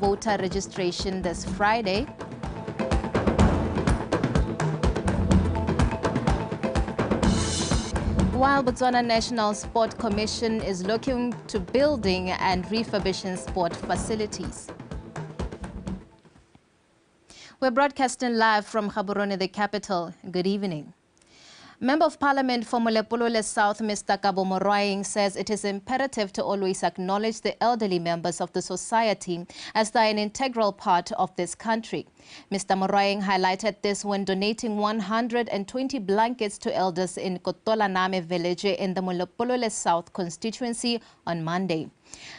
voter registration this Friday. While Botswana National Sport Commission is looking to building and refurbishing sport facilities. We're broadcasting live from Gaborone, the capital. Good evening. Member of Parliament for Molepolole South, Mr. Kabo Moroying, says it is imperative to always acknowledge the elderly members of the society as they are an integral part of this country. Mr. Moroying highlighted this when donating 120 blankets to elders in Kotolaname village in the Molepolole South constituency on Monday.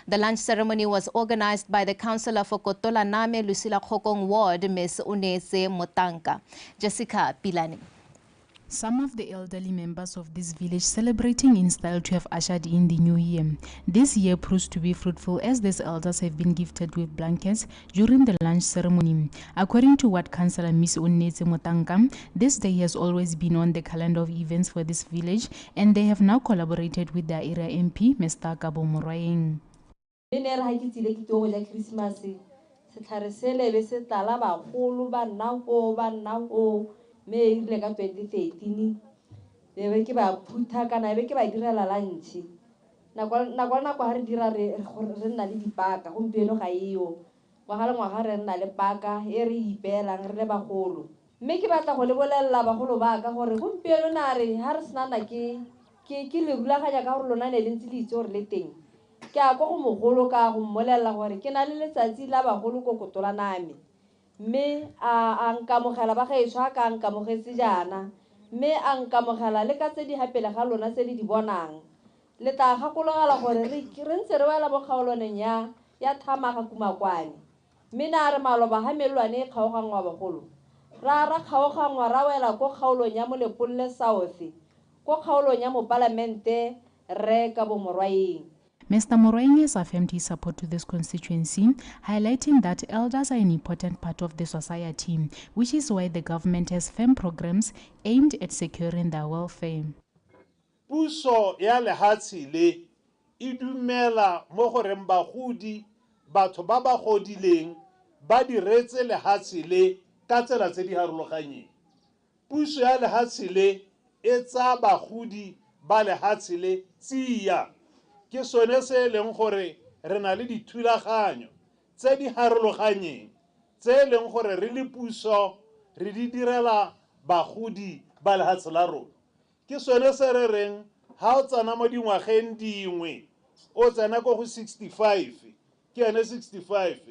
The lunch ceremony was organized by the Councillor for Kotolaname Lucila Khokong Ward, Ms. Unese Motanka. Jessica Pilani. Some of the elderly members of this village celebrating in style to have ushered in the new year. This year proves to be fruitful as these elders have been gifted with blankets during the lunch ceremony. According to what Councillor Ms. Unese Motanka, this day has always been on the calendar of events for this village, and they have now collaborated with their area MP, Mr. Kabo Moroying. Me ile ka 2013 be ke ba phutha kana be ke ba direla lunch na kwa ha re dira re nna le dipaka gompieno ga eo wa ga re nna le paka e re ipelang re le bagolo mme ke batla go le bolella bagolo ba ka gore gompieno na re ha re senana ke le rulaganya ka gore lona ne le ntse le itse gore le teng ke a go mogolo ka go mmolella gore ke na le letsatsi la bagolo go Kotolaname me a nkamogela ba gaetsho ka nkamogetse jana me a nkamogela le ka tse di hapela ga lona tse di bonang le tla gakologela gore re ntse re wela bo kgaoloneng ya thamaga kumakwane me na re maloba ha melwane e kgaogangwa bagolo ra kgaogangwa ra wela ko kgaolong ya Molepolole South ko kgaolong ya mo Parliamente re Kabo Moroying. Mr. Moroying has affirmed his support to this constituency, highlighting that elders are an important part of the society, which is why the government has firm programs aimed at securing their welfare. Puso ya lehatshe le e dumela mo goreng bagodi batho ba ba godileng ba diretse lehatshe le ka tsela tse di harologanyeng. Puso ya lehatshe le e tsa bagodi ba lehatshe le tsia ke sone se leng gore re na le dithulaganyo tse di harologanyeng tse leng gore re le puso re di direla bagodi ba lehatshe la rona. Ke sone se re reng ha o tsana mo dingwageng dingwe o tsena go 65 ke ene 65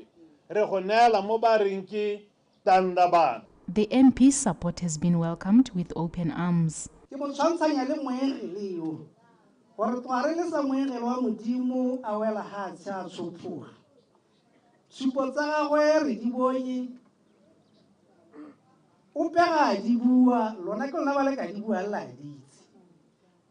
re go neela mo ba reng ke tandabana. The MP's support has been welcomed with open arms. Ke mo tshwantshanya le moegele yo gore tware le sa moegele wa modimo a wela ha tsa tshophoga supo tsa gagwe re di bonye o pega di bua lona ke lona ba le ka di bua la ditse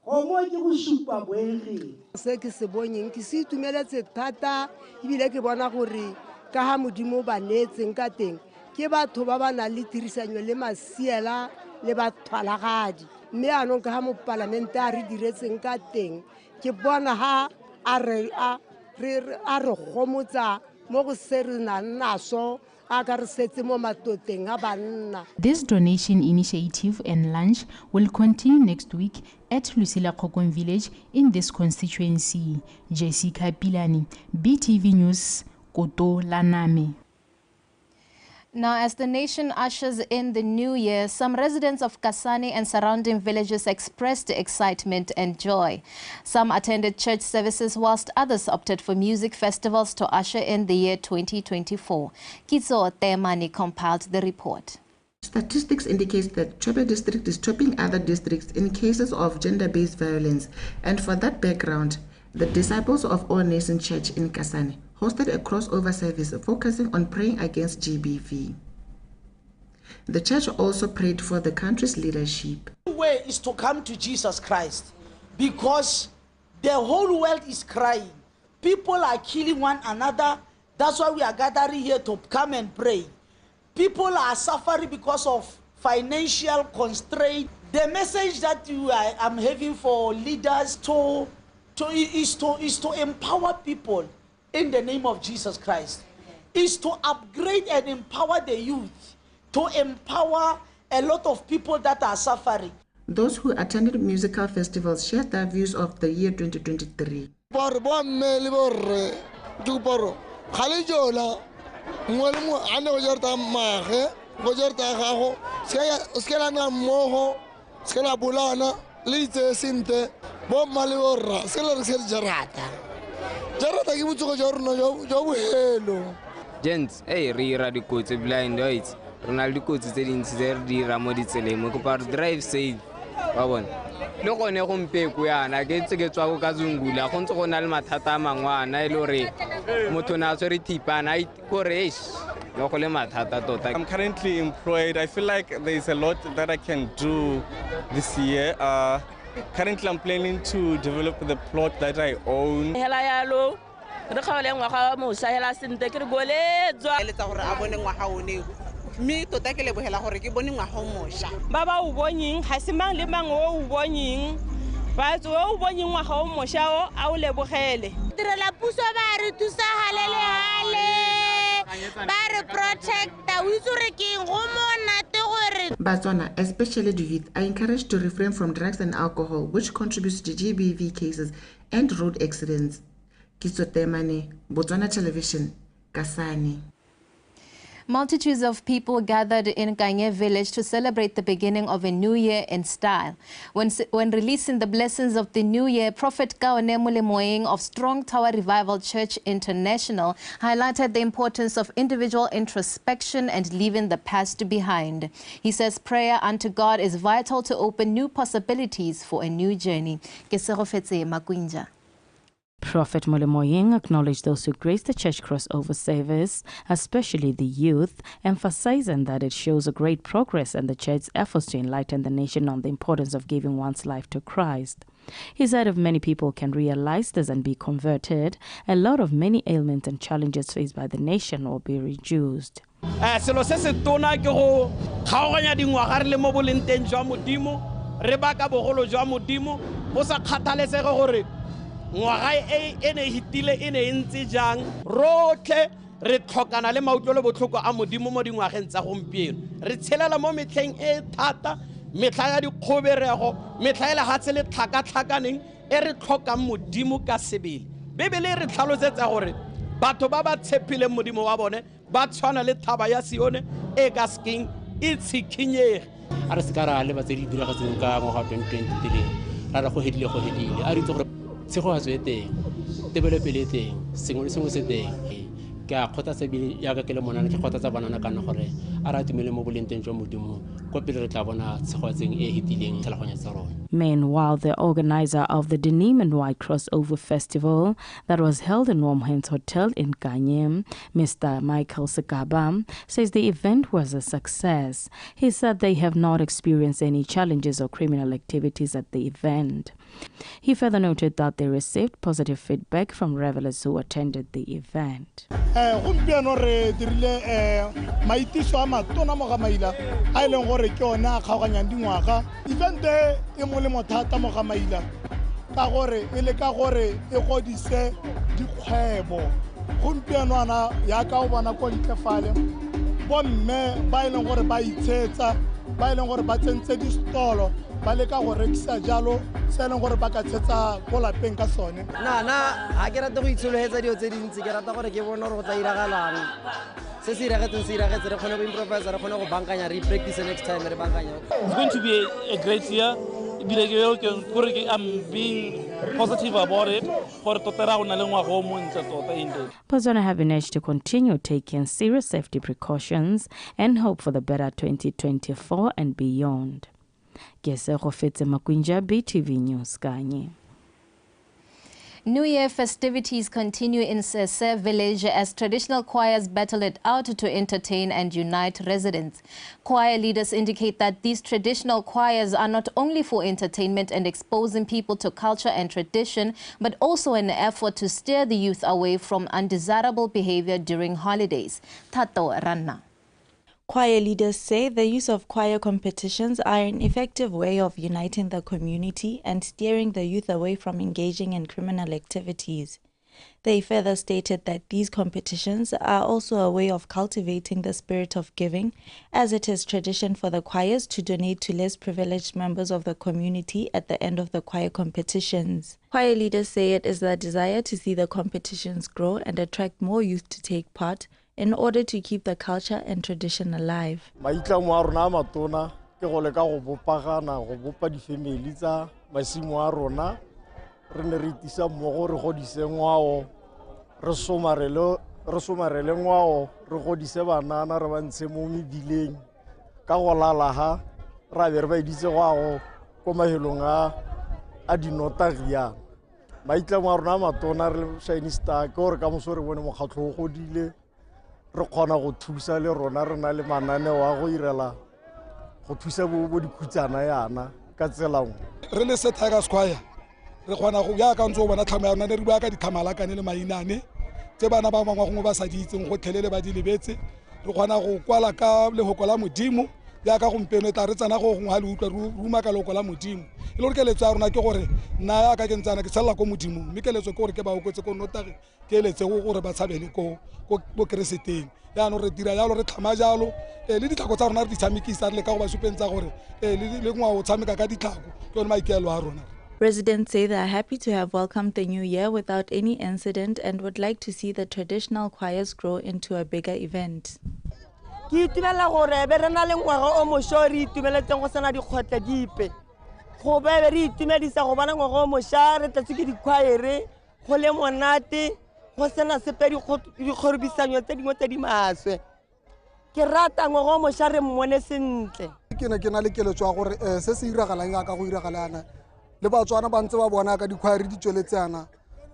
go mo ke go supa boegele se ke se bonyeng ke se itumeletse thata ibile ke bona gore ka ha modimo ba netseng ka teng ke batho ba ba na le tirisanyo le masiela le bathwalagadi mme anong ka ha mo Parlamente a re diretseng ka teng ke bona ha a re gomotsa mo go se re na naso a ka re setse mo matoteng a banna. This donation initiative and lunch will continue next week at Lucila Khokong village in this constituency. Jessica Pilani, BTV News, Kotolaname. Now, as the nation ushers in the new year, some residents of Kasane and surrounding villages expressed excitement and joy. Some attended church services whilst others opted for music festivals to usher in the year 2024. Kitso Temani compiled the report. Statistics indicate that Chobe district is topping other districts in cases of gender-based violence, and for that background, the Disciples of All Nations Church in Kasane hosted a crossover service focusing on praying against GBV. The church also prayed for the country's leadership. The way is to come to Jesus Christ because the whole world is crying. People are killing one another. That's why we are gathering here to come and pray. People are suffering because of financial constraint. The message that I'm having for leaders is to empower people in the name of Jesus Christ. is to upgrade and empower the youth, to empower a lot of people that are suffering. Those who attended musical festivals shared their views of the year 2023. Gents, hey, re blind right. Ronaldo kotsi tse dintsi tse re dira mo ditseleng mo kopa re drive safe wa bona le gone go mpeko yana ke ntse ke tswa go ka zungula go ntse go na le mathata a mangwana e le gore motho na tswe re tipana I gore no go le mathata tota. I'm currently employed. I feel like there is a lot that I can do this year. Currently I'm planning to develop the plot that I own. Re kgale ngwaga mo sa hela sente ke re goletswa le tsa gore a bone ngwaga o ne mme tota ke lebogela gore ke bone ngwaga o mosha ba ba o bonyeng ga se mang le mang o bonyeng ba tso o bonyeng ngwaga o mosha o a o lebogele direla puso ba re thusa halele hale ba re protecta o itse re ke go monate gore Botswana, especially the youth, are encouraged to refrain from drugs and alcohol, which contributes to GBV cases and road accidents. Kisotemane, Botswana Television, Kasane. Multitudes of people gathered in Kanye village to celebrate the beginning of a new year in style. When releasing the blessings of the new year, Prophet Kaone Molemoeng of Strong Tower Revival Church International highlighted the importance of individual introspection and leaving the past behind. He says prayer unto God is vital to open new possibilities for a new journey. Keserofetse Makwinja. Prophet Molemoeng acknowledged those who graced the church crossover service, especially the youth, emphasizing that it shows a great progress in the church's efforts to enlighten the nation on the importance of giving one's life to Christ. He said if many people can realize this and be converted, a lot of many ailments and challenges faced by the nation will be reduced. Selo se se tona ke go kgaoganya dingwaga re le mo bolenteng jwa modimo re baka bogolo jwa modimo go sa kgathalesege gore ngwaga ene hitile ene ntse jang rotlhe re tlhokana le mautlolo botlhoko a modimo mo dingwageng tsa gompieno re tshelela mo metlheng e thata metlha ya dikgoberego metlha e le hatse le tlhakatlhakaneng e re tlhokang modimo ka sebele bebele re tlhalosetsa gore batho ba ba tshepileng modimo wa bone ba tshwana le thaba ya Sione e ka sking e tshikinyege a re se ka ra le ba tse di diragatseng ka ngwaga 2023 ra go hedile a re itse gore tsego a tsweteng tebelopele teng sengwe le sengwe se teng ke a kgotsa bile ya ka ke le monana ke kgotsa banana kana gore a ra tumele mo bolenteng jwa modimo ko pele re tla bona tshegotseng e hitileng tlhaloganya tsa rona. Meanwhile, the organizer of the Denim and White Crossover Festival that was held in Warm Hands Hotel in Kanye, Mr. Michael Sekaba, says the event was a success. He said they have not experienced any challenges or criminal activities at the event. He further noted that they received positive feedback from revelers who attended the event. Gompieno re dirile maitiso a matona mo ga maila a ileng gore ke ona a kgaoganyang dingwaga event e molemo thata mo ga maila ka gore e le ka gore e godise dikgwebo gompieno ana ya ka o bona ko ntlefale bomme ba ileng gore ba itshetsa ba ileng gore ba tsentse distolo ba le ka go rekisa jalo se leng gore ba ka tshetsa go lapeng ka sone nana ga ke rata go itshologetse dio tse dintsi ke rata gore ke bone gore go tla iragalang se se iragetseng se iragetse re kgone go improvisa re kgone go bankanya re practice next time re bankanya. It's going to be a great year. I'm being positive about it. Botswana have been urged to continue taking serious safety precautions and hope for the better 2024 and beyond. Gesegofetse Makwinja, BTV News, Kanye. New Year festivities continue in Sese village as traditional choirs battle it out to entertain and unite residents. Choir leaders indicate that these traditional choirs are not only for entertainment and exposing people to culture and tradition, but also an effort to steer the youth away from undesirable behavior during holidays. Tato Ranna. Choir leaders say the use of choir competitions are an effective way of uniting the community and steering the youth away from engaging in criminal activities. They further stated that these competitions are also a way of cultivating the spirit of giving, as it is tradition for the choirs to donate to less privileged members of the community at the end of the choir competitions. Choir leaders say it is their desire to see the competitions grow and attract more youth to take part in order to keep the culture and tradition alive. Ke go leka go bopagana go bopa difamily tsa masimo a rona re ne re itisa mmogo re godise ngwao re somarele ngwao re godise banana re ba ntshe mo mebileng ka go lalaga ra be re ba iditse go ko mahelong a dinotagiana maitlamo a rona a matona re shine star ke gore ka moso re bone mokgatlho o godile re kgona go thusa le rona re na le mananeo a go irela go thusa bo dikhutsana yana ka tsela nngwe re le se Tigers Choir re kgona go ya ka ntse o bona tlhamo ya rona re bua ka dikhamalakane le mainane tse bana ba bangwe ba sa di itseng go tlhelele ba di lebetse re kgona go kwala ka lehoko la modimo ya ka gompeno tla re tsena go gongwe ha le utlwa ruma ka lehoko la modimo e le gore keletso ya rona ke gore nna ya ka ke ntsana ke tshelela ko modimo mme keletso ke gore ke ba oketse ko notagi ke eletse gore ba tshabele ko kereseteng yaanong re dira jalo re tlhama jalo le ditlhako tsa rona re di tshamekisa re le ka go ba supentsa gore le ngwao o tshameka ka ditlhako ke yone maikaelo a rona. Residents say they are happy to have welcomed the new year without any incident and would like to see the traditional choirs grow into a bigger event. Ke itumela gore be re na le ngwaga o mošwa re itumeletseng go sena dikgotle dipe go be re itumedisa go bona ngwaga o mošwa re tlatswe ke dikhwaere go le monate go sena sepe dikgorobisanyo tse dingwe tse di maswe ke rata ngwaga o mošwa re mmone sentle ke na le keletso ya gore se se iragalang ya ka go iragalana le Botswana ba ntse ba bona ka dikhwaere di tsweletsana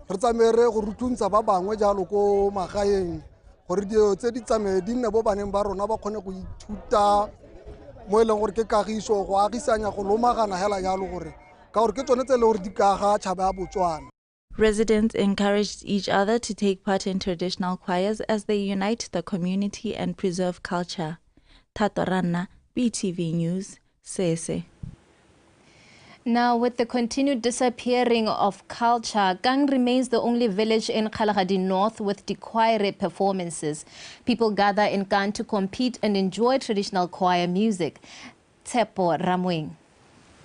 re tsamere go rutuntsa ba bangwe jalo ko magaeng gore dio tse di tsamaye di nne bo baneng ba rona ba kgone go ithuta mo eleng gore ke kagiso go agisanya go lomagana hela jalo gore ka gore ke tsone tse le gore di kaga tšhaba ya Botswana. Residents encouraged each other to take part in traditional choirs as they unite the community and preserve culture. Tatorana, BTV News, Sese. Now, with the continued disappearing of culture, Gang remains the only village in Kgalagadi North with choir performances. People gather in Gang to compete and enjoy traditional choir music. Tsepo Ramweng.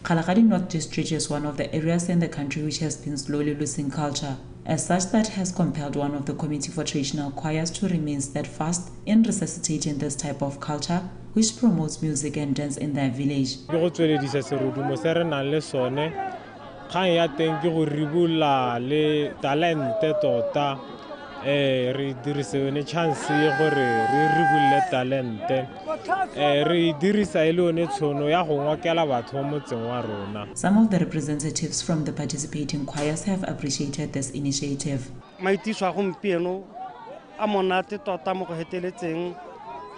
Kgalagadi North District is one of the areas in the country which has been slowly losing culture. As such, that has compelled one of the Committee for Traditional Choirs to remain steadfast in resuscitating this type of culture, which promotes music and dance in their village. re dirisa yone chance gore re ribule talente re dirisa ile one tshono ya go ngwakela batho mo motseng wa rona. Some of the representatives from the participating choirs have appreciated this initiative. Maitiso a gompieno a monate tota mo go heteletseng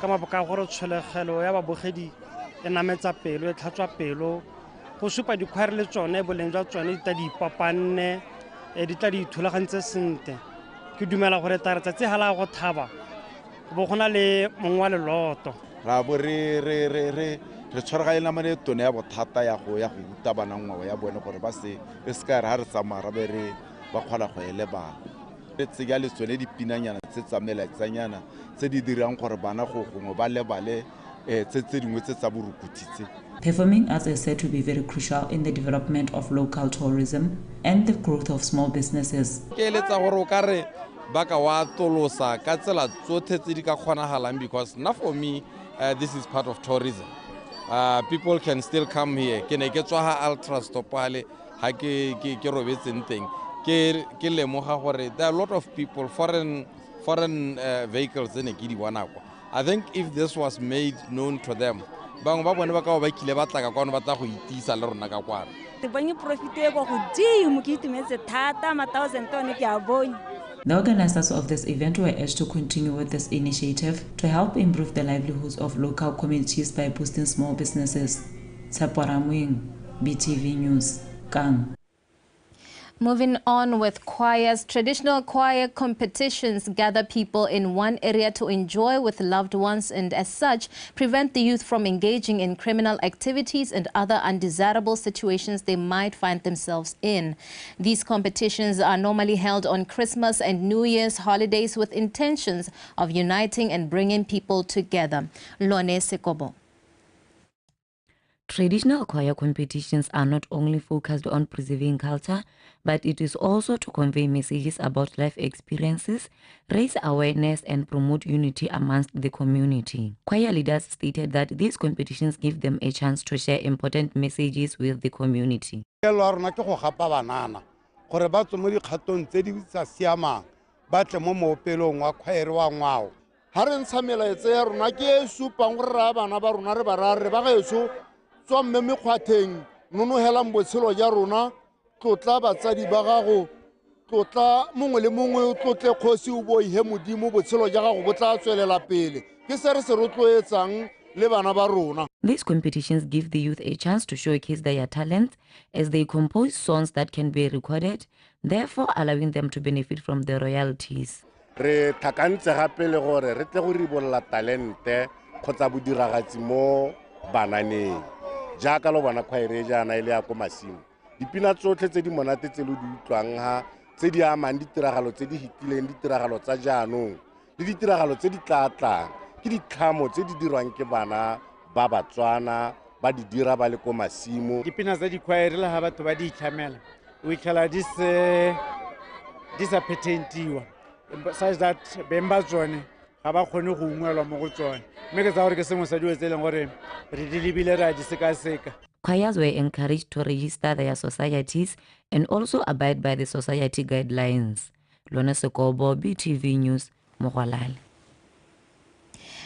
ka maboka gore tsholegelo ya babogedi e nametsa pelo e tlhatswa pelo go supa dikhwaere le tsone boleng jwa tsone di di papanne di tla di thulagantse sentle. Ke dumela gore taretsa tse hala go thaba bo gona le mongwa le loto ra bo re tshwarega ena mane tone ya bothata ya go uta bana ngwa ya bone gore ba se ska re ha re tsamara be re ba kgola go ele bana re tsega le tsone dipinanyana tse tsamela tsanyana tse di dirang gore bana go gongwe ba lebale tse dingwe tse tsa borukutitse. Performing arts is said to be very crucial in the development of local tourism and the growth of small businesses. Because now for me, this is part of tourism. People can still come here. There are a lot of people, foreign vehicles in Kidwanako. I think if this was made known to them, the organizers of this event were urged to continue with this initiative to help improve the livelihoods of local communities by boosting small businesses. Tsepo Ramweng, BTV News, Gang. Moving on with choirs, traditional choir competitions gather people in one area to enjoy with loved ones and as such prevent the youth from engaging in criminal activities and other undesirable situations they might find themselves in. These competitions are normally held on Christmas and New Year's holidays with intentions of uniting and bringing people together. Lone Sekobo. Traditional choir competitions are not only focused on preserving culture, but it is also to convey messages about life experiences, raise awareness, and promote unity amongst the community. Choir leaders stated that these competitions give them a chance to share important messages with the community. Tlotla batsadi ba gago tlotla mongwe le mongwe tlotle kgosi o bo ihe modimo botshelo ja gago bo tla tswelela pele ke se re se rotloetsang le bana ba rona. These competitions give the youth a chance to showcase their talents as they compose songs that can be recorded, therefore allowing them to benefit from the royalties. Re tlhakantse gape le gore re tle go ribolla talente kgotsa bodiragatsi mo bananeng jaaka lo bona khwaere jana ile ya ko masimo. Dipina tsotlhe tse di monate tse lo di utlwang ha tse di amang ditiragalo tse di hitileng ditiragalo tsa jaanong le ditiragalo tse di tlatlang ke ditlhamo tse di dirwang ke bana ba Botswana ba di dira ba le ko masimo. Dipina tsa dikhwaere le ha batho ba di itlhamela o itlhala di sa patentiwa such that beng ba tsone ga ba kgone go ungwelwa mo go tsone mme ke tsa gore ke sengwe sa dilo tse e leng gore re di lebile ra di sekaseka. Choirs were encouraged to register their societies and also abide by the society guidelines. Lone Sekobo, BTV News, Mogwalale.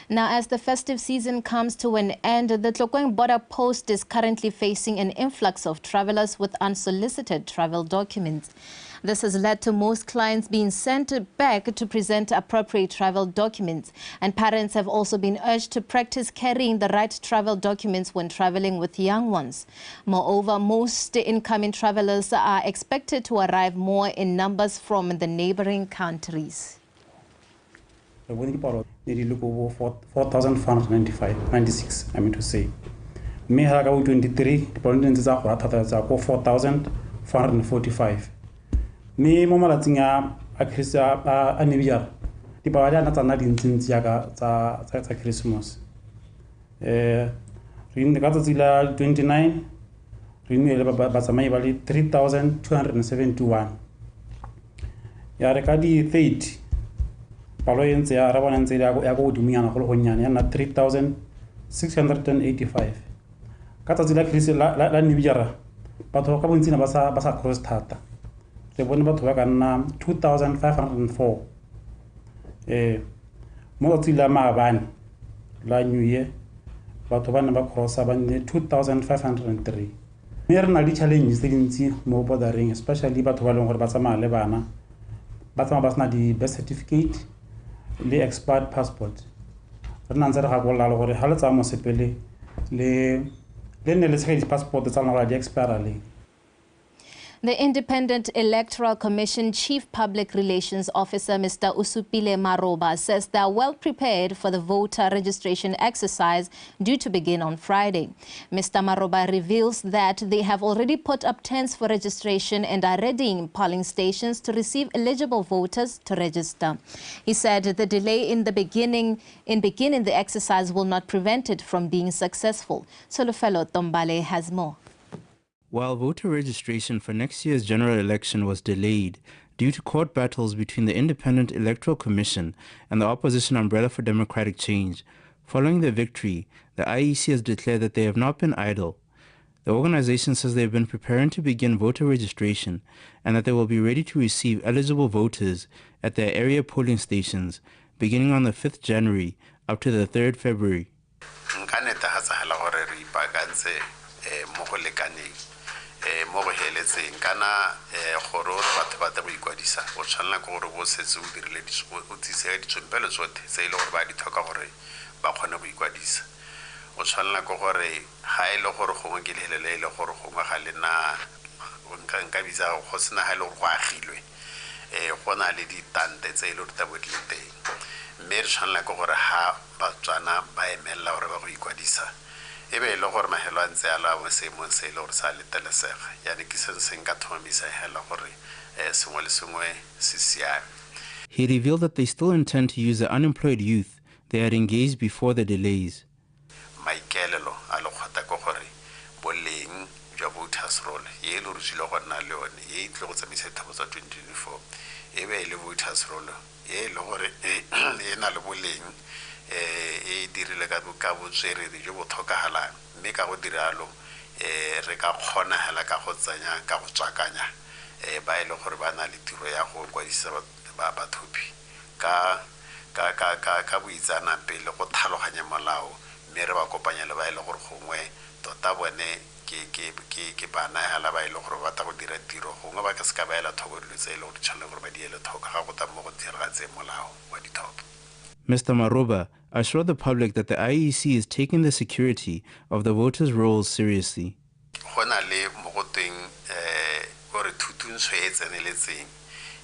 Now, as the festive season comes to an end, the Tlokweng border post is currently facing an influx of travelers with unsolicited travel documents. This has led to most clients being sent back to present appropriate travel documents. And parents have also been urged to practice carrying the right travel documents when traveling with young ones. Moreover, most incoming travelers are expected to arrive more in numbers from the neighboring countries. 4,495, I mean to say. Me haga 23, the Polynesians are 4,445. Me momala tinga a Nibia, the Bavarian Nathan Yaga za Christmas. In the Gatazilla 29, renewal Basamay Valley 3,271. Yarekadi 30. Paloyense ya rabanense ya go dumiana go gonyane ya na 3,685 ka tsatsi la Christmas la Nibijara batho ka bontsina ba sa cross thata re bone batho ba ka nna 2,504 mo tsatsi la maabane la New Year batho ba ne ba crossa ba ne 2,503 mme re na le challenges tse dintsi mo bordering especially batho ba leng gore ba tsamaya le bana ba tsamaya ba sena di birth certificate le expired passport. The Independent Electoral Commission Chief Public Relations Officer Mr. Usupile Maroba says they are well prepared for the voter registration exercise due to begin on Friday. Mr. Maroba reveals that they have already put up tents for registration and are readying polling stations to receive eligible voters to register. He said the delay in beginning the exercise will not prevent it from being successful. Solofelo Tombale has more. While voter registration for next year's general election was delayed due to court battles between the Independent Electoral Commission and the opposition Umbrella for Democratic Change, following their victory, the IEC has declared that they have not been idle. The organization says they have been preparing to begin voter registration and that they will be ready to receive eligible voters at their area polling stations beginning on the 5th January up to the 3rd February. mo go heletseng kana gore batho ba tla go ikwadisa o tshwanela ke gore bo setse o dirile o tsise ditsompelo tsotlhe tse ile gore ba di tlhoka gore ba kgone go ikwadisa o tshwanela ke gore ha ile gore gongwe ke lelele ile gore gongwe ga lena nka bitsa go sena ga e le gore go agilwe go na le ditante tse e le gore tabo di le teng mme re tshwanela ke gore ga Batswana ba emelela gore ba go ikwadisa e be e le gore mahelo a ntse a la mo seemong se e le gore sa letelesega yane ke se se nka thomamisa hela gore sengwe le sengwe se siame. He revealed that they still intend to use the unemployed youth they had engaged before the delays. Maikaelelo a le kgotha ke gore boleng jwa voters roll ye le re tsile go nna le yone ye tle go tsamaisa thabo tsa 2024 e be le voters roll ye le gore e na le boleng e dirile ka botswerere jo bo tlhokagalang mme ka go diralo re ka kgona hela ka go tsenya ka go tswakanya ba ile gore ba na le tiro ya go kwadisa ba bathopi ka boitsana pele go tlhaloganya molao mme re ba kopanya le ba ile gore gongwe tota bone ke bana hela ba ile gore ba ta go dira tiro gongwe ba ka se ka ba ela thoko dilo tse ile gore tshwanela gore ba di ele thoko ga go ta mo go diragatse molao wa dithoto. Mr. Maroba assured the public that the IEC is taking the security of the voters' rolls seriously. Go na le mo go teng gore thutuntsho e tseneletseng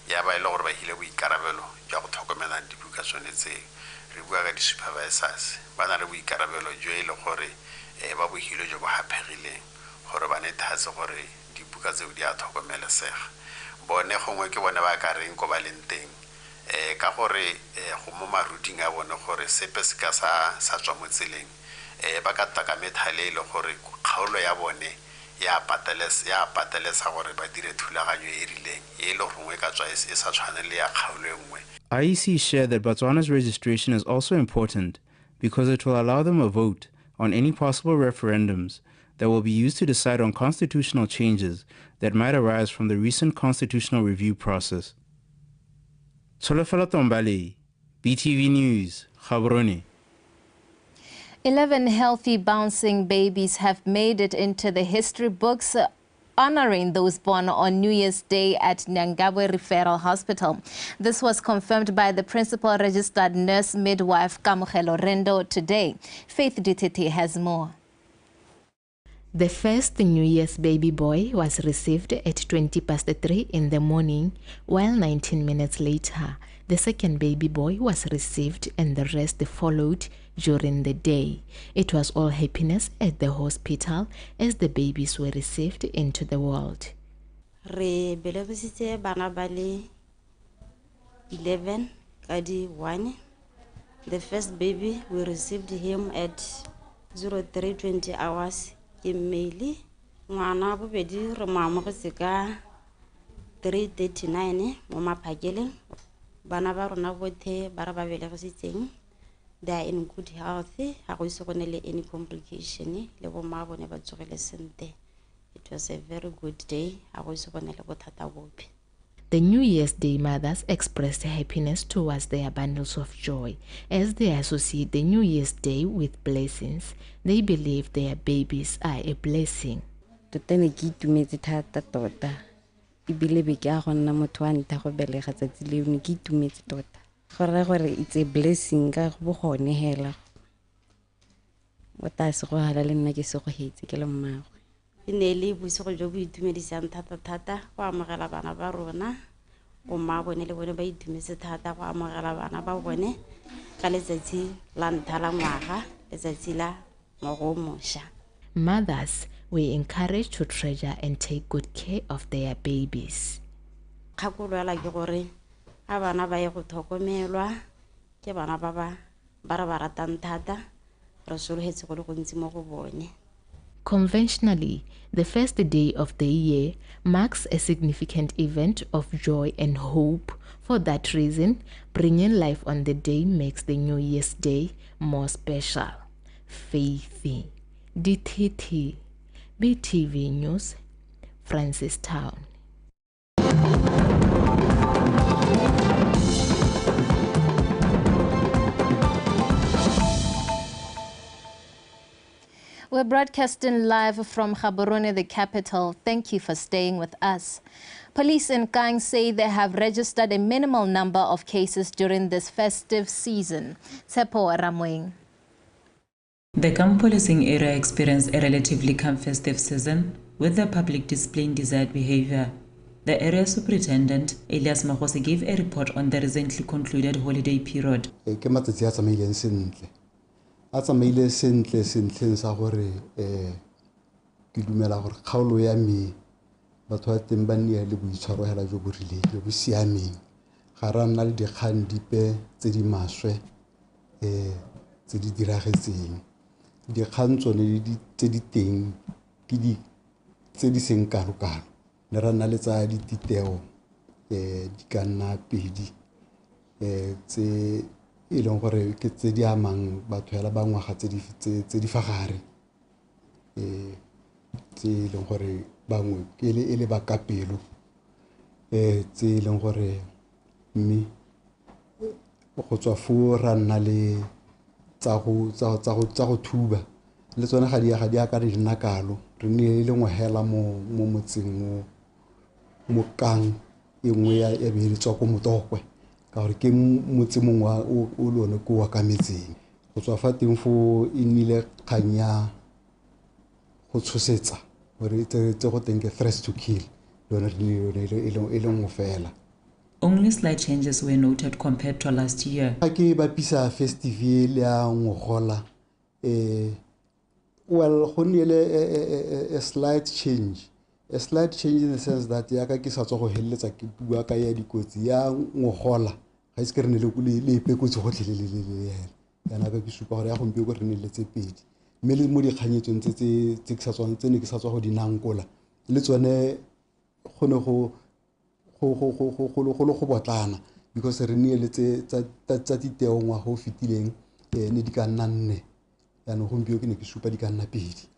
ya ba ile gore ba hile boikarabelo jwa go tlhokomela dibuka tshwanetse re bua ka di-supervisors ba na le boikarabelo jo e le gore ba bo hile jo bo hapegileng gore ba netefatse gore dibuka tseo di a tlhokomelesega bone gongwe ke bone ba ka reng ko ba leng teng ka gore go mo maruting a bone gore sepe se ka sa tswa mo tseleng ba ka taka methale le gore kgaolo ya bone ya patelesa gore ba dire thulaganyo e rileng e le gongwe ka tswa e sa tshwane le ya kgaolo e nngwe. IEC shared that Botswana's registration is also important because it will allow them a vote on any possible referendums that will be used to decide on constitutional changes that might arise from the recent constitutional review process. Solofela Tombale, BTV News, Gaborone. 11 healthy bouncing babies have made it into the history books, honoring those born on New Year's Day at Nyangabwe Referral Hospital. This was confirmed by the principal registered nurse midwife Kamogelo Rendo today. Faith Ditete has more. The first New Year's baby boy was received at 3:20 in the morning, while 19 minutes later, the second baby boy was received and the rest followed during the day. It was all happiness at the hospital as the babies were received into the world. Re belebisitse bana ba le 11 kadi 1. The first baby, we received him at 03:20 hours. Emaili ngwana bobedi re mamogetse ka 3:39 mo maphakele bana ba rona bothe ba re ba belegisitseng they are in good health ha go se gone le any complication le bo ma bone ba tsogele sente. It was a very good day ha go se gone le bothata bope. The New Year's Day mothers expressed happiness towards their bundles of joy. As they associate the New Year's Day with blessings, they believe their babies are a blessing. Tota ne ke itumetse thata tota. Ebile be ke a go nna motho wa ntlha go belega tsatsi leo ne ke itumetse tota. Gore it's a blessing ka go bogone hela. O ta se go hala le nna ke se go hetse ke le mmagwe. Ne le bosigo jo bo itumedisang thata go amogela bana ba rona o mma bone le bone ba itumetse thata go amogela bana ba bone ka letsatsi la ntlha la ngwaga letsatsi la ngwaga mosha. Mothers were encouraged to treasure and take good care of their babies. Kgakolo ya ke gore a bana ba ye go tlhokomelwa ke bana ba re ba ratang thata re sologetse go le gontsi mo go bone. Conventionally, the first day of the year marks a significant event of joy and hope. For that reason, bringing life on the day makes the New Year's Day more special. Faithy, DTT, BTV News, Francistown. We're broadcasting live from Gaborone, the capital. Thank you for staying with us. Police in Kang say they have registered a minimal number of cases during this festive season. Tsepo Ramweng. The Kang policing area experienced a relatively calm festive season with the public displaying desired behavior. The area superintendent, Elias Magose, gave a report on the recently concluded holiday period. Ke matsatsi a tsamaileng sentle. A tsamaile sentle sa gore ke dumela gore kgaolo ya me batho ba teng ba nne le boitshwaro hela jo bo rileng jo bo siameng. Ga ra nna le dikgang dipe tse di maswe tse di diragetseng. Dikgang tsone tse di teng ke di tse di seng kalo-kalo. Ne ra nna le tsa dititeo di ka nna pedi tse e leng gore ke tse di amang batho hela ba ngwaga tse di fa gare tse e leng gore bangwe ke le ba kapelo tse e leng gore mme go tswa fo ra nna le tsa go thuba le tsone ga di aka re nna kalo re ne le ngwahela mo motseng mo kang e nngwe ya be le tswa ko motokwe ka gore ke motse mongwe o lone ko wa ka metseng go tswa fa teng fo e nnile kganya go tshosetsa gore tse go teng ke threats to kill lone e le nngwe fela. Only slight changes were noted compared to last year. Ha ke bapisa festival ya ngogola well go nnile a slight change. A slight change in the sense that ya ka ke sa tswa go helletsa ke bua ka ya dikotsi ya ngogola ga se ke re ne le ipekotse go tlelelele yana ka ke supa gore ya go mpeo go re ne le tse pedi mme le mo dikganyetsong tse ke sa tswa tse ne ke sa tswa go dinankola le tsone go ne go botlana because re ne le tsa diteo ngwa go fitileng ne di ka nna nne yana go mpeo ke ne ke supa di ka nna pedi.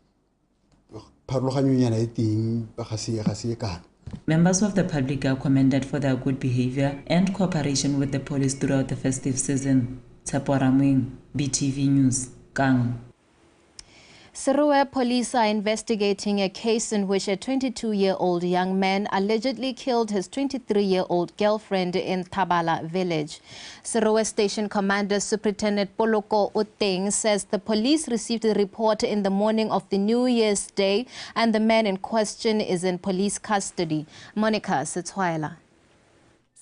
Members of the public are commended for their good behavior and cooperation with the police throughout the festive season. Tsaporamwing, BTV News, Kang. Seruwe police are investigating a case in which a 22-year-old young man allegedly killed his 23-year-old girlfriend in Tabala village. Seruwe Station Commander Superintendent Poloko Oteng says the police received a report in the morning of the New Year's Day and the man in question is in police custody. Monica Setswaila.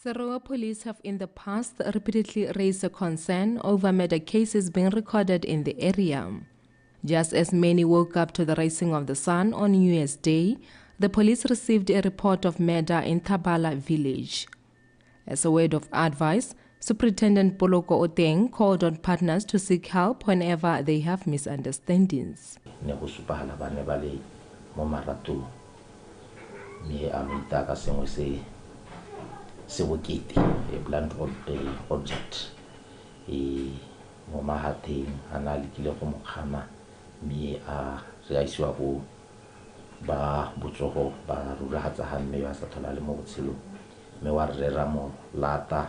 Seruwe police have in the past repeatedly raised a concern over murder cases being recorded in the area. Just as many woke up to the rising of the sun on New Year's Day, the police received a report of murder in Tabala village. As a word of advice, Superintendent Poloko Oteng called on partners to seek help whenever they have misunderstandings. Me re a isiwa go ba botsogo ba rulagatsa ga mme wa sa thola le mo botshelo mme wa re rera mo lata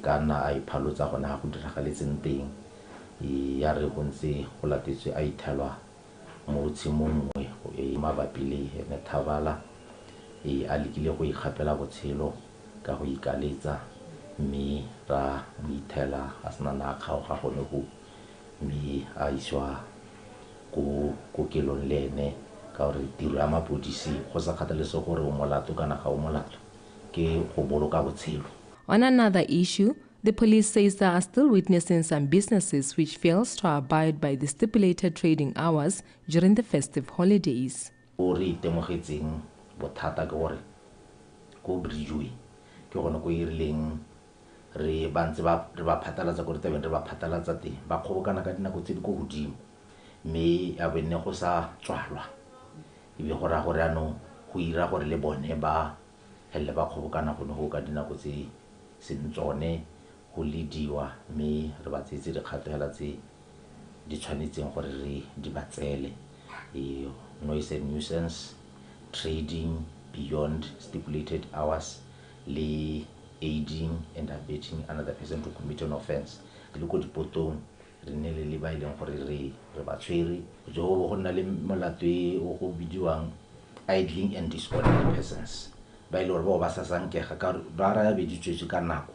ka nna a iphalotsa gona ga go diragaletseng teng ya re go ntse go latetswe a ithelwa mo tshimong nngwe mabapi le ene Thabala a lekile go ikgapela botshelo ka go ikaletsa mme ra mo ithela a sena na kgaoga gone go mme a isiwa ko kelong le ene ka gore tiro ya mapodisi go sa kgathalese gore o molato kana ga o molato ke go boloka botshelo. On another issue, the police says they are still witnessing some businesses which fails to abide by the stipulated trading hours during the festive holidays. O re itemogetseng bothata ke gore ko Bridgeway ke gone go irileng re bantse ba phatlalatsa gore tabeng re ba phatlalatsa teng ba kgobokana ka dinako tse di go godimo mme a benne go sa tswalwa e be go ra gore ano go ira gore le bone ba helle ba kgobokana go ne go ka dinako tse sentsone go lidiwa mme re ba tsetse dikgato hela tse di tshwanetseng gore re di batsele noise and nuisance trading beyond stipulated hours le aiding and abetting another person to commit an offense le go dipotong re ne le ba ileng gore re ba tshwere jo go nna le molato o go bidiwang idling and disorderly persons ba ile gore ba sa sankega ka ba ra ya beditswe ka nako.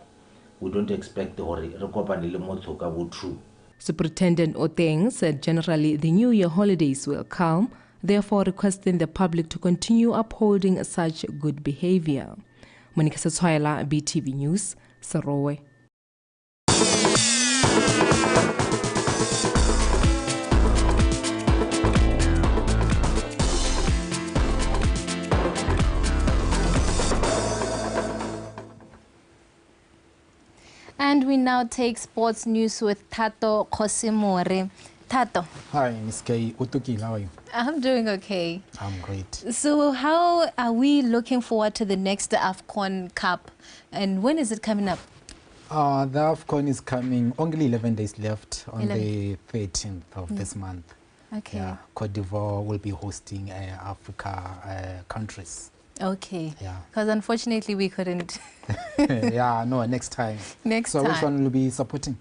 We don't expect gore re kopane le motho ka bo true. Superintendent Oteng said generally the New Year holidays were calm therefore requesting the public to continue upholding such good behavior. Monica Setswaela, BTV News, Sarowe. And we now take sports news with Tato Kosimore. Tato. Hi, Ms. K. Utuki, how are you? I'm doing okay. I'm great. So how are we looking forward to the next AFCON Cup? And when is it coming up? The AFCON is coming, only 11 days left on the 13th of this month. Okay. Yeah, Cote d'Ivoire will be hosting Africa countries. Okay. Yeah. Because unfortunately we couldn't. Yeah, no, next time. Next time. So which one will you be supporting?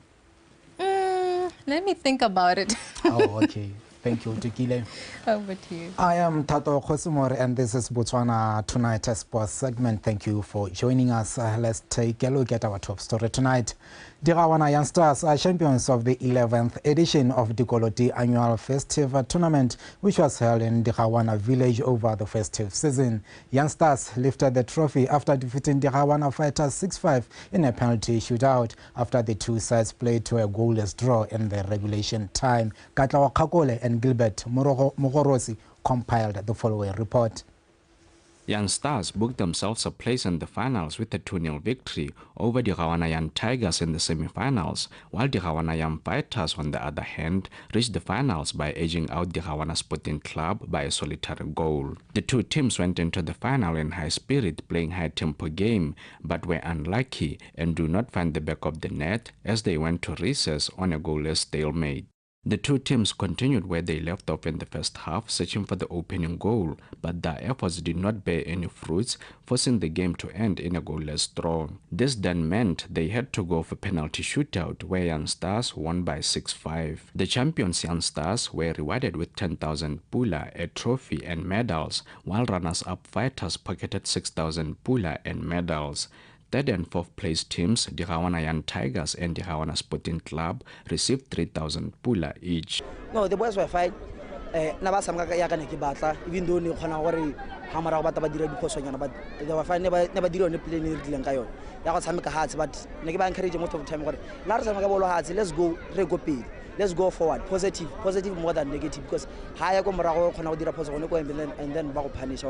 Let me think about it. Oh, okay. Thank you, Tukile. Over to you. I am Tato Kosimore, and this is Botswana Tonight Sports segment. Thank you for joining us. Let's take a look at our top story tonight. Dirawana youngsters are champions of the 11th edition of the Dikoloti Annual Festive Tournament, which was held in Dirawana village over the festive season. Youngsters lifted the trophy after defeating Dirawana Fighters 6-5 in a penalty shootout after the two sides played to a goalless draw in the regulation time. Katlawa Kakole and Gilbert Mogorosi compiled the following report. Young Stars booked themselves a place in the finals with a 2-0 victory over the Rawanayan Tigers in the semi-finals, while the Rawanayan Fighters, on the other hand, reached the finals by edging out the Rawana Sporting Club by a solitary goal. The two teams went into the final in high spirit, playing high-tempo game, but were unlucky and do not find the back of the net as they went to recess on a goalless stalemate. The two teams continued where they left off in the first half, searching for the opening goal, but their efforts did not bear any fruits, forcing the game to end in a goalless draw. This then meant they had to go for penalty shootout, where Young Stars won by 6-5. The champions Young Stars were rewarded with 10,000 pula, a trophy and medals, while runners-up Fighters pocketed 6,000 pula and medals. Third and fourth place teams, the Rawanayan Tigers and the Rawana Sporting Club, received 3,000 pula each. No, the boys were fine. Even though they hamara ba taba dira diphosonyana, but they were fine. Never did on the plane in the Lankayo. They got some hearts, but they encourage most of the time. Let's go, let's go forward. Positive more than negative, because higher go Marago can dira position and then back punish.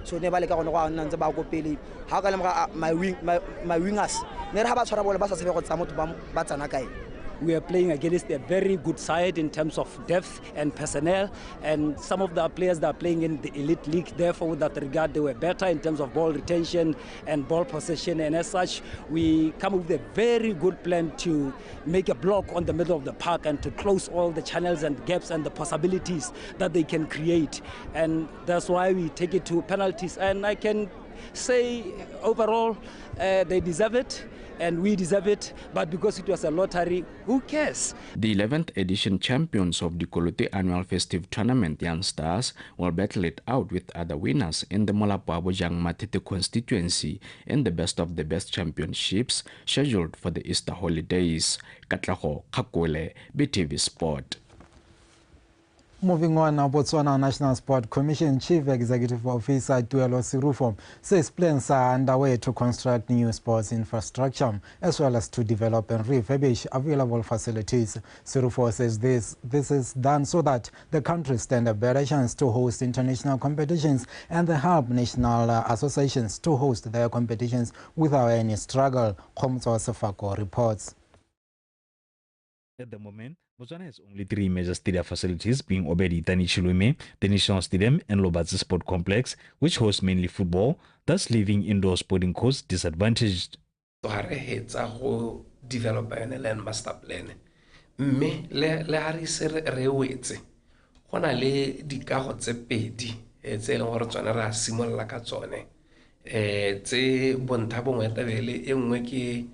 So never like on one and about Pili. How can my wingers? Never have a trouble about some Batanakai. We are playing against a very good side in terms of depth and personnel, and some of the players that are playing in the elite league, therefore with that regard they were better in terms of ball retention and ball possession, and as such we come up with a very good plan to make a block on the middle of the park and to close all the channels and gaps and the possibilities that they can create, and that's why we take it to penalties. And I can say overall they deserve it and we deserve it, but because it was a lottery, who cares? The 11th edition champions of the Dikoloti Annual Festive Tournament, Young Stars, will battle it out with other winners in the Molapo-Abojang Matete constituency in the Best of the Best Championships scheduled for the Easter holidays. Katlaho Kakole, BTV Sport. Moving on, now, Botswana National Sport Commission Chief Executive Officer Tuelo Sirufo says plans are underway to construct new sports infrastructure as well as to develop and refurbish available facilities. Sirufo says this is done so that the country stand a better chance to host international competitions and help national associations to host their competitions without any struggle. Khomtso Sefako reports. At the moment, Botswana has only 3 major stadium facilities, being Obedi Tani Chilume, the National Stadium, and Lobatse Sport Complex, which host mainly football, thus leaving indoor sporting courts disadvantaged. Go develop a land master plan. Mme le ha re se re wetse go na le dikago tse pedi tse leng gore tsone ra simolla ka tsone tse bontlha bongwe tabele e nngwe ke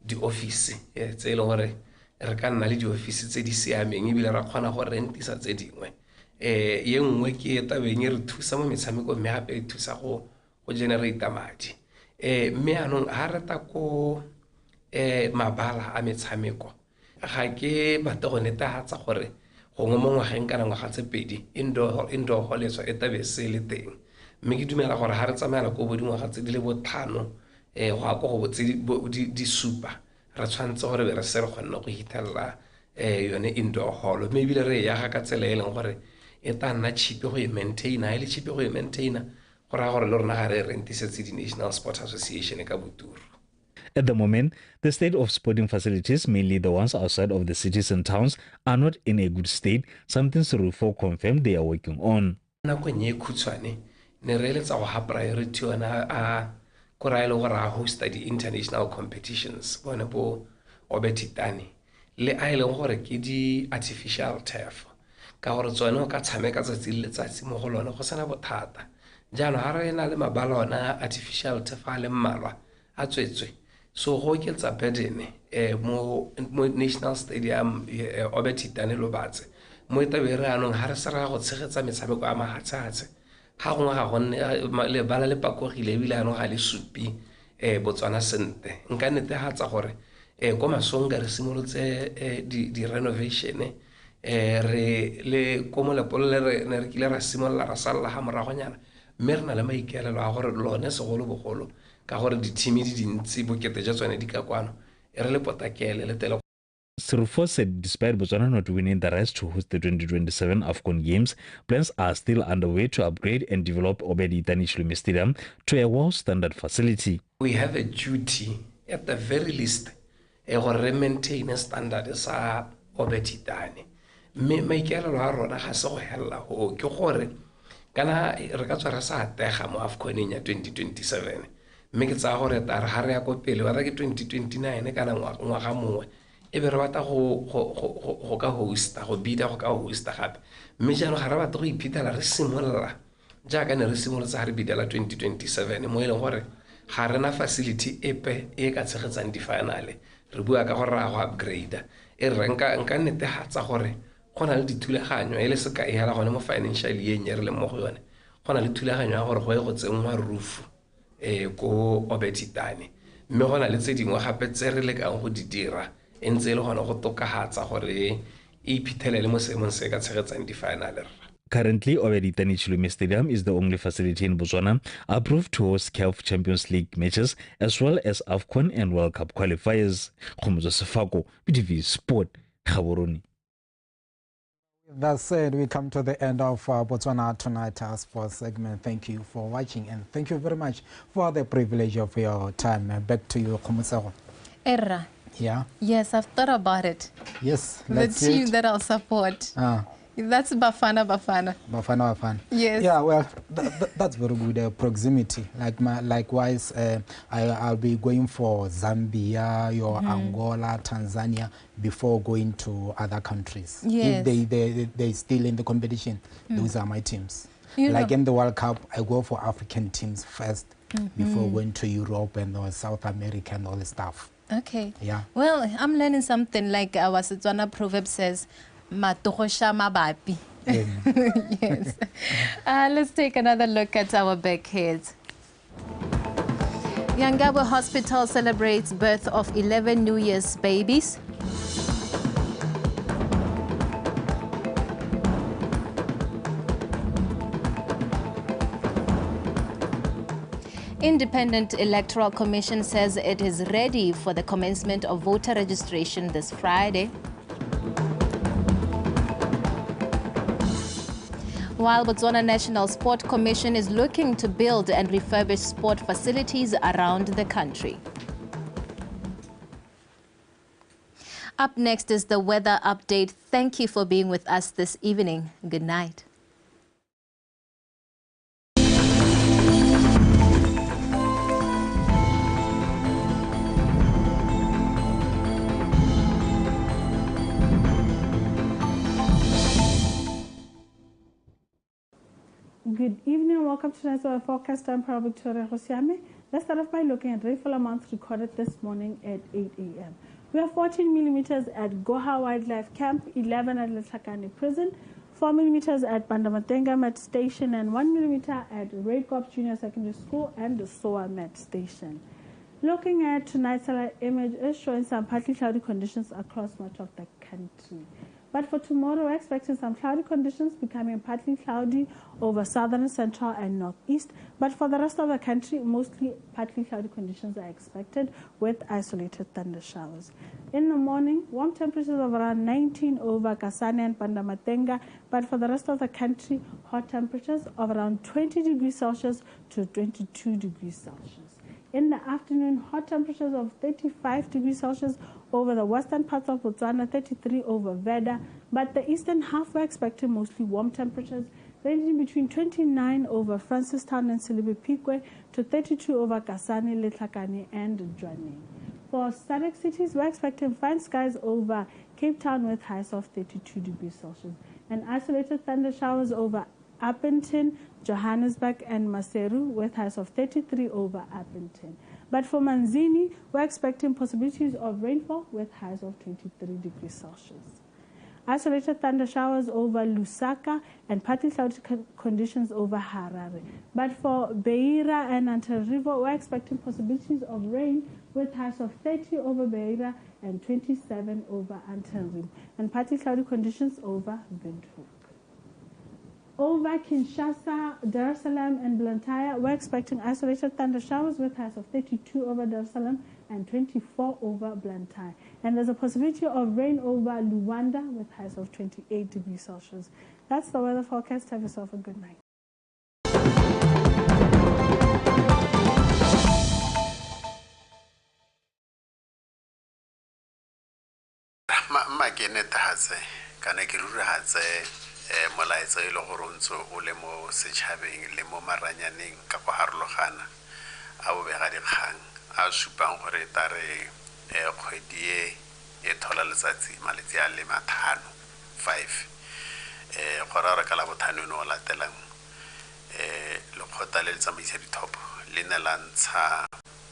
di office tse leng gore re ka nna le di office tse di siameng ebile ra kgona go rentisa tse dingwe ye nngwe ke tabeng re thusa mo metshameko mme gape re thusa go generate madi mme anong ha rata ko mabala a metshameko ga ke batla go netefatsa gore gongwe mo ngwageng kana ngwaga tse pedi indoor hall e tabe se le teng mme ke dumela gore ha re tsamayela ko bo dingwaga tse di le botlhano go ya ko go di supa re tshwanetse gore be re se re kgonna go hithelela yone indoor hall mme ebile re yaga ka tsela e leng gore e tla nna cheape go e maintaina e le cheape go e maintaina go raya gore le rona ga re rentisetse di-National Sport Association ka boturu. At the moment, the state of sporting facilities, mainly the ones outside of the cities and towns, are not in a good state, something Serufo confirmed they are working on. Nakong e khutshwane ne re eletsa go ha priority yona a ko ra ile gore a hosta di-international competitions bone bo obetitane le a ile gore ke di-artificial turf ka gore tsone o ka tshameka tsatsi le letsatsi mo go lone go sena bothata jaanong ga re na le mabala ona artificial turf a le mmalwa a tswetswe so go oketsa burden mo National Stadium obetitane lo batse mo e tabe re anong ga re se ra go tshegetsa metshameko a mahatshatse ga gongwe ga gonne lebala le pakogile ebile anong ga le supi Botswana sente nka netegatsa gore ko masong ka re simolotse di-renovation re le ko molepolo ne re kile ra simolola ra salla ga moragonyana mme re na le maikaelelo a gore lone segolobogolo ka gore di-team di dintsi bokete jwa tsone di ka kwano re le potakele le tele. Serufo said despite Botswana not winning the rights to host the 2027 AFCON Games, plans are still underway to upgrade and develop Obedi Danishlume Stadium to a world standard facility. We have a duty, at the very least, to maintain a standard sa Obedi Dani. Maikaelelo a rona ga se go hella ho ke gore kana re ka tswa re sa tega mo AFCON ya 2027 mme ke tsa gore ta re ha re ya go pele wa ke 2029 kana ngwaga mongwe e be re batla go ka hosta go bida go ka hosta gape mme jaanong ga re batla go iphithela re simolola jaaka ne re simolotse ga re bidela 2027 mo e leng gore ga rena facility epe e ka tshegetsang di-finale re bua ka gore ra go upgrade e re nka netegatsa gore go na le dithulaganyo e le seka e hela gone mo financial year re le mo go yone go na le thulaganyo ya gore go ye go tsenngwa roof ko obetitane mme go na le tse dingwe gape tse re lekang go di dira e ntse e le gone go tokagatsa gore e iphitlhelele mo seemong se ka tshegetsang di-finale. Currently, Obedi Danishlume Stadium is the only facility in Botswana approved to host CAF Champions League matches as well as AFCON and World Cup qualifiers. Khumuzo Sefako, BTV Sport, Gaborone. That said, we come to the end of Botswana Tonight sports segment. Thank you for watching and thank you very much for the privilege of your time. Back to you, Khumuzo. Erra. Yeah? Yes, I've thought about it. Yes, the team that I'll support. That's Bafana. Yes. Yeah, well, that's very good proximity. Likewise, I'll be going for Zambia, Angola, Tanzania before going to other countries. Yes. If they're still in the competition, those are my teams. Like in the World Cup, I go for African teams first before going to Europe and South America and all the stuff. Okay. Yeah. Well, I'm learning something like our Setswana proverb says, Matokosha mabapi. Yes. Let's take another look at our backheads. Yangabwe Hospital celebrates birth of 11 New Year's babies. Independent Electoral Commission says it is ready for the commencement of voter registration this Friday. While Botswana National Sport Commission is looking to build and refurbish sport facilities around the country. Up next is the weather update. Thank you for being with us this evening. Good night. Good evening and welcome to tonight's weather forecast. I'm Proud Victoria Hosiame. Let's start off by looking at rainfall amounts recorded this morning at 8 a.m. We have 14 millimeters at Goha Wildlife Camp, 11 at Letlhakane Prison, 4 millimeters at Bandamatenga Met Station, and 1 millimeter at Raidcorps Junior Secondary School and the SOA Met Station. Looking at tonight's satellite image is showing some partly cloudy conditions across much of the country. But for tomorrow, we're expecting some cloudy conditions, becoming partly cloudy over southern, central, and northeast. But for the rest of the country, mostly partly cloudy conditions are expected with isolated thunder showers. In the morning, warm temperatures of around 19 over Kasane and Pandamatenga. But for the rest of the country, hot temperatures of around 20 degrees Celsius to 22 degrees Celsius. In the afternoon, hot temperatures of 35 degrees Celsius over the western parts of Botswana, 33 over Veda. But the eastern half, we're expecting mostly warm temperatures, ranging between 29 over Francistown and Silibi Pikwe to 32 over Kasane, Letlhakane, and Jwaneng. For SADC cities, we're expecting fine skies over Cape Town with highs of 32 degrees Celsius and isolated thunder showers over Appleton, Johannesburg, and Maseru with highs of 33 over Appleton. But for Manzini, we're expecting possibilities of rainfall with highs of 23 degrees Celsius. Isolated thunder showers over Lusaka and partly cloudy conditions over Harare. But for Beira and Antananarivo, we're expecting possibilities of rain with highs of 30 over Beira and 27 over Antananarivo, and partly cloudy conditions over Windhoek. Over Kinshasa, Dar es Salaam, and Blantyre, we're expecting isolated thunder showers with highs of 32 over Dar es Salaam and 24 over Blantyre. And there's a possibility of rain over Luanda with highs of 28 degrees Celsius. That's the weather forecast. Have yourself a good night. molaetsa e le gore o ntse o le mo setšhabeng le mo maranyaneng ka go harologana a bobega dikgang a supang gore tare kgwedi e thola letsatsi malatsi a le 5 gore re ka la bothano no latelang lekgotla le tsamaisa dithopo le ne la ntsha